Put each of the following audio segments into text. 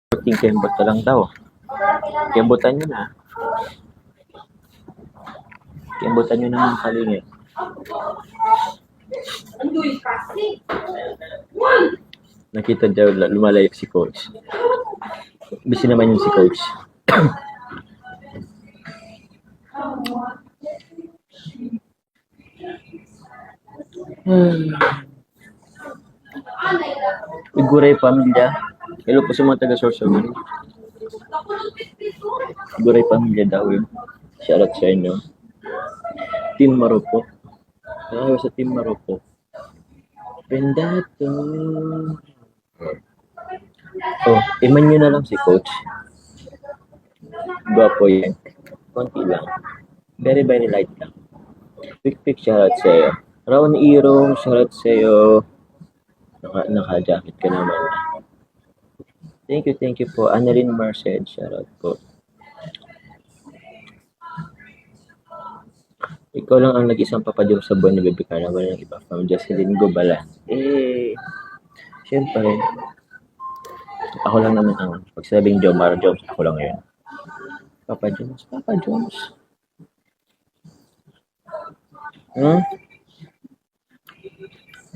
Kunting kembot ka lang daw. Kembotan nyo na. Kembotan nyo na ng kalingit. Nakita daw lumalayap si coach. Busy naman yung si coach. Iguray pamilya. Hello po sa mga taga-Sorsogon. Iguray pamilya daw yun. Shoutout sa inyo. Team Maropo. Nakakawa sa Team Maropo. Pendato. Oh, iman nyo na lang si coach. Gwapo yan. Konti lang. Very, very light lang. Quick shoutout sa'yo. Raon Irong, shoutout sa'yo. Naka-jacket ka naman. Thank you po. Annalyn Marced, shoutout po. Ikaw lang ang nag-isang papadyo sa buwan na bibigana. Wala nang iba. From Jocelyn Gobala. Siyempre. Ako lang naman ang pagsabing Jomar Jones. Ako lang yun. Papa Jones.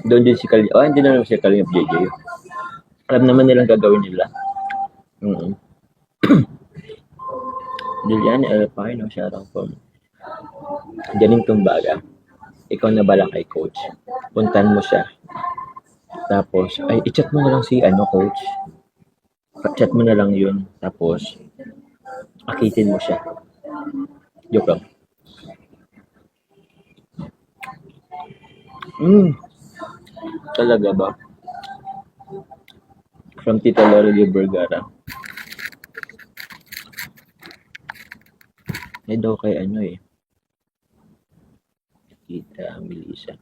Doon din si Kalingap. Hindi na naman si Kalingap JJ. Alam naman nilang gagawin nila. Julian Elpino, shoutout po. Janing Tumbaga. Ikaw na bala kay coach. Puntan mo siya. Tapos, i-chat mo na lang si coach. Chat mo na lang yun. Tapos, akitin mo siya. Joke lang. Talaga ba? From Tita Lorelio Vergara. Daw kay Tita Melissa.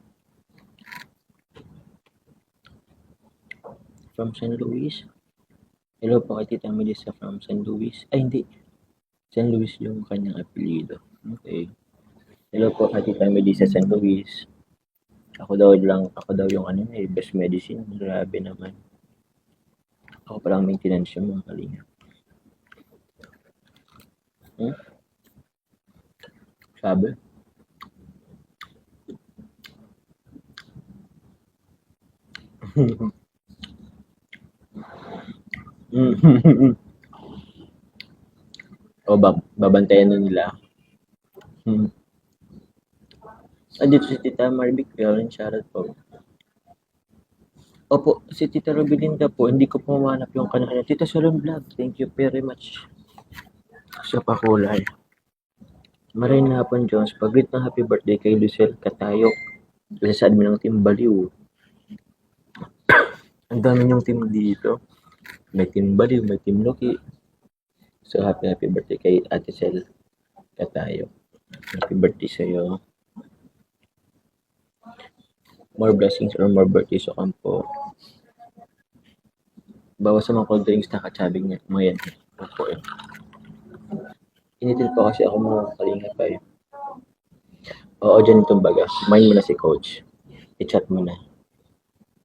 From San Luis. Hello po kay Tita Melissa from San Luis. Ay, hindi. San Luis yung kanyang apelyido. Okay. Hello po kay Tita Melissa San Luis. Ako daw yung best medicine. Grabe naman. Ako palang maintenance yung mga kalinga. Sabi? O babantayan na nila. Dito si Tita Marvic, rin shoutout po. Opo, si Tita Robelinda po, hindi ko po mahanap yung kanina. Tita Solon Vlog, thank you very much sa pakulay. Maray na hapon, Jones. Pag-greet ng happy birthday kay Lucille Katayok. Sa admin ng Team Baliw. Ang dami niyong team dito. May Team Baliw, may Team Loki. So, happy birthday kay Ate Cel Katayok. Happy birthday sa'yo. More blessings or more birthdays sa kampo. Bawas sa mga cold drinks na katsabing niya. Mga yan. Opo yun. Initin pa kasi ako mga kalinga pa yun. Oo, dyan itong baga. Mind mo na si coach. I-chat mo na.